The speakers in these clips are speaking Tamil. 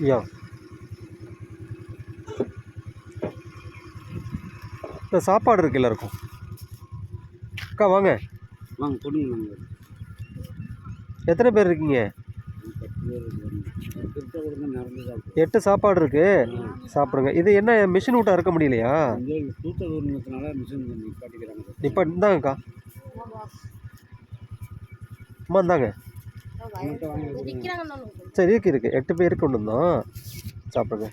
யா இந்த சாப்பாடு இருக்கு எல்லாருக்கும். அக்கா வாங்க வாங்க கொடுங்க. எத்தனை பேர் இருக்கீங்க? 8 சாப்பாடு இருக்கு, சாப்பிடுங்க. இது என்ன மிஷின் விட்டா இருக்க முடியலையா? இப்போ இந்தாங்கக்கா, அம்மா இந்தாங்க. சரி இருக்கு 8 பேருக்கு கொண்டு வந்தோம், சாப்பிடுங்க.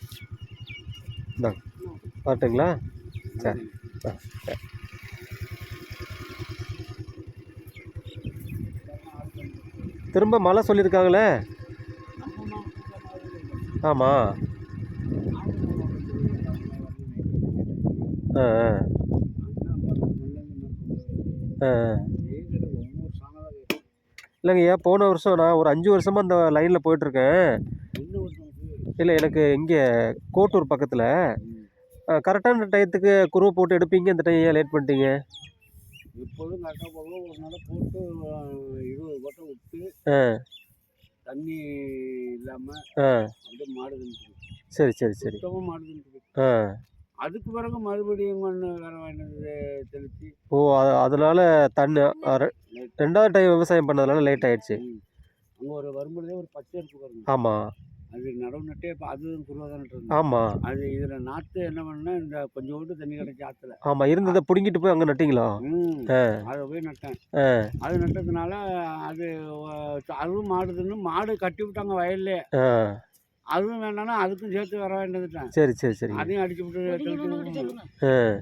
இந்தாங்க வரட்டுங்களா? சரி திரும்ப மழை சொல்லியிருக்காங்களே. ஆமாம். ஆ ஆ இல்லைங்கய்யா, போன வருஷம் நான் ஒரு 5 வருஷமாக அந்த லைனில் போயிட்டுருக்கேன். இல்லை எனக்கு இங்கே கோட்டூர் பக்கத்தில் கரெக்டான டயத்துக்கு குருவை போட்டு எடுப்பீங்க, இந்த டைம் ஏன் லேட் பண்ணிட்டீங்க? எப்போதும் கரெக்டாக போகலாம். ஒரு நாள் போட்டு 20 பட்டம் விட்டு தண்ணி இல்லாமல் அப்படியே மாடு தின்னுட்டு. சரி சரி சரி மாடு தின்னுட்டு. அதுக்கு பிறகு மறுபடியும் வேற வாங்கினது தெளிச்சு. ஓ அதனால தண்ணி 2வது டைம் விவசாயம் பண்ணதுனால லேட் ஆயிடுச்சு. அங்கே ஒரு வரும்பொழுதே ஒரு பச்சை இருக்கு பாருங்க. ஆமாம், அது நடவு நட்டே இப்போ அதுவும் குருவா தான் நட்டு. ஆமாம். அது இதில் நாற்று என்ன பண்ணா, இந்த கொஞ்சோண்டு தண்ணி கிடைச்சி ஆற்றுல. ஆமாம், இருந்ததை பிடுங்கிட்டு போய் அங்கே நட்டிங்களா? அதை போய் நட்டேன். அது நட்டதுனால அதுவும் மாடுதுன்னு மாடு கட்டி விட்டாங்க வயல்லே. அதுவும் வேண்டாம்னா அதுக்கும் சேர்த்து வர வேண்டியதுட்டேன். சரி சரி சரி அதையும் அடிச்சு விட்டு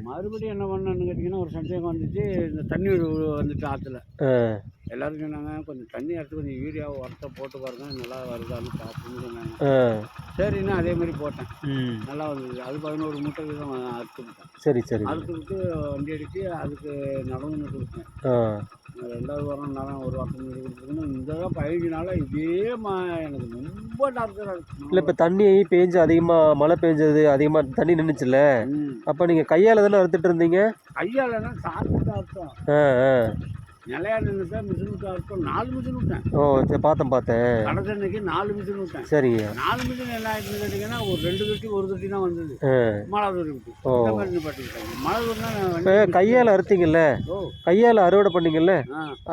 மறுபடியும் என்ன பண்ணணும்னு கேட்டிங்கன்னா, ஒரு சந்தேகம் வந்துச்சு. இந்த தண்ணி வந்துட்டு ஆற்றுல. எல்லாரும் சொன்னாங்க, கொஞ்சம் தண்ணி எடுத்து கொஞ்சம் யூரியாவை உரத்தை போட்டு பாருங்க, நல்லா வருதான்னு பார்த்துன்னு சொன்னாங்க. சரின்னு அதே மாதிரி போட்டேன், நல்லா வந்தது. அது 11 மூட்டை தான் அறுத்துக்கிட்டேன். சரி சரி அறுத்துக்கிட்டு வண்டி அடித்து அதுக்கு நடவு நட்டு கொடுத்தேன். 2வது வாரம் நேரம் ஒரு வாரம் கொடுத்துருக்கணும். இந்த 15 நாளாக இதே எனக்கு ரொம்ப டார்ச்சர் ஆகிடுச்சு. இல்லை, இப்போ தண்ணி பேஞ்சு அதிகமாக மழை பெஞ்சது, அதிகமாக தண்ணி நின்றுச்சுல்ல, அப்போ நீங்கள் கையால் தானே அறுத்துட்டு இருந்தீங்க? கையால் தான் சாப்பிட்டு அர்த்தம். நிலையா நின்றுட்டா மிஷினுக்கு அர்த்தம் 4 மிஷின் விட்டேன். ஓ சரி, பார்த்தேன். கடைசி அன்னைக்கு 4 மிஷின் விட்டேன். சரிங்க. 4 மிஷின் என்ன ஆயிடுச்சுன்னு கேட்டிங்கன்னா, ஒரு 2 தொட்டி 1 தொட்டி தான் வந்தது. மழை தூரிட்டு இந்த மாதிரி பாட்டுக்கிட்டாங்க. மழை தூரினா இப்போ கையால் அறுத்தீங்கல்ல, கையால் அறுவடை பண்ணீங்கல்ல,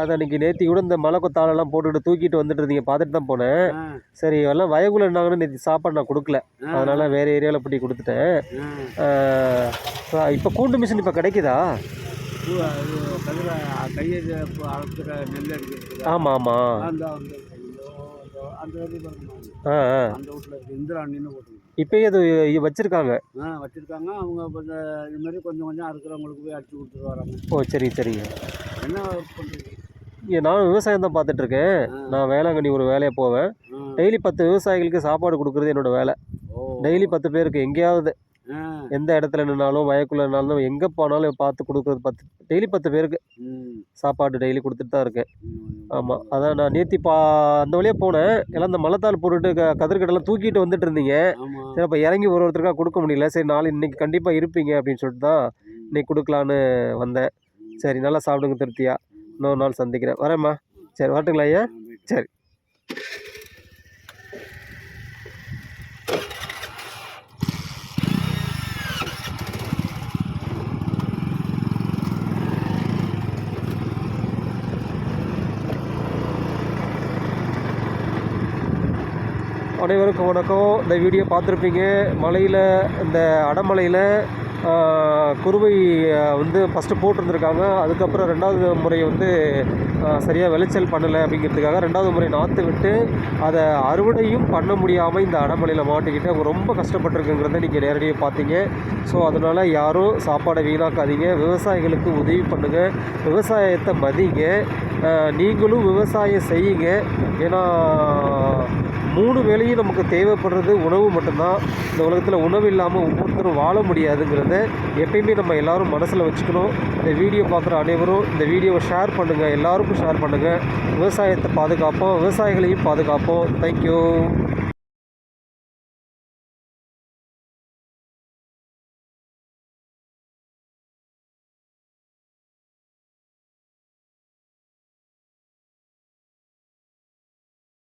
அதை அன்றைக்கி நேற்று கூட இந்த மலை கொத்தாலெல்லாம் போட்டுக்கிட்டு தூக்கிட்டு வந்துட்டு இருந்தீங்க, பார்த்துட்டு தான் போனேன். சரி எல்லாம் வயகுல இருந்தாங்கன்னு நேற்று சாப்பாடு நான் கொடுக்கல, அதனால வேறு ஏரியாவில் போட்டி கொடுத்துட்டேன். இப்போ கூண்டு மிஷின் இப்போ கிடைக்குதா? கையை அறுக்கிற நெல் அடிக்கிறது. ஆமாம் ஆமாம். அந்த ஆ ஆ அந்த வீட்டில் இருக்குது இந்திராணின்னு போட்டுருங்க. இப்பயும் அது வச்சுருக்காங்க. வச்சுருக்காங்க. அவங்க இப்போ இது மாதிரி கொஞ்சம் கொஞ்சம் அறுக்கிறவங்களுக்கு போய் அடிச்சு கொடுத்துட்டு வராங்க. ஓ சரிங்க சரிங்க. என்ன ஒர்க் பண்ணுறீங்க? இங்கே நானும் விவசாயம் தான் பார்த்துட்ருக்கேன். நான் வேளாங்கண்ணி ஒரு வேலையை போவேன். டெய்லி 10 விவசாயிகளுக்கு சாப்பாடு கொடுக்குறது என்னோடய வேலை. டெய்லி 10 பேருக்கு எங்கேயாவது எந்த இடத்துல நின்னாலும் வயக்குள்ள நின்னாலும் எங்கே போனாலும் பார்த்து கொடுக்குறது டெய்லி 10 பேருக்கு சாப்பாடு டெய்லி கொடுத்துட்டு தான் இருக்கேன். ஆமாம், அதான் நான் நேற்று அந்த வழியாக போனேன். எல்லாம் இந்த மலைத்தாள் போட்டுட்டு கதிர்கடெல்லாம் தூக்கிட்டு வந்துட்டு இருந்தீங்க. சரி அப்போ இறங்கி ஒருத்தருக்காக கொடுக்க முடியல. சரி இன்னைக்கு கண்டிப்பாக இருப்பீங்க அப்படின்னு சொல்லிட்டு தான் இன்னைக்கு கொடுக்கலான்னு வந்தேன். சரி நல்லா சாப்பிடுங்க திருப்தியா. இன்னொரு நாள் சந்திக்கிறேன். வரேம்மா. சரி வரட்டுங்களா ஐயா? சரி. அனைவருக்கும் வணக்கம். இந்த வீடியோ பார்த்துருப்பீங்க. மலையில் இந்த அடமலையில் குருவை வந்து ஃபஸ்ட்டு போட்டிருந்துருக்காங்க. அதுக்கப்புறம் 2வது முறை வந்து சரியாக விளைச்சல் பண்ணலை அப்படிங்கிறதுக்காக 2வது முறை நாற்று விட்டு அதை அறுவடையும் பண்ண முடியாமல் இந்த அடமலையில் மாட்டிக்கிட்டு அவங்க ரொம்ப கஷ்டப்பட்டுருக்குங்கிறத நீங்கள் நேரடியாக பார்த்தீங்க. ஸோ அதனால் யாரும் சாப்பாடை வீணாக்காதீங்க. விவசாயிகளுக்கு உதவி பண்ணுங்கள். விவசாயத்தை மதிங்க. நீங்களும் விவசாயம் செய்யுங்க. ஏன்னா 3 வேளையும் நமக்கு தேவைப்படுறது உணவு மட்டும்தான். இந்த உலகத்தில் உணவு இல்லாமல் ஒவ்வொருத்தரும் வாழ முடியாதுங்கிறத எப்பயுமே நம்ம எல்லோரும் மனசில் வச்சுக்கணும். இந்த வீடியோ பார்க்குற அனைவரும் இந்த வீடியோவை ஷேர் பண்ணுங்கள். எல்லாருக்கும் ஷேர் பண்ணுங்கள். விவசாயத்தை பாதுகாப்போம், விவசாயிகளையும் பாதுகாப்போம். தேங்க்யூ.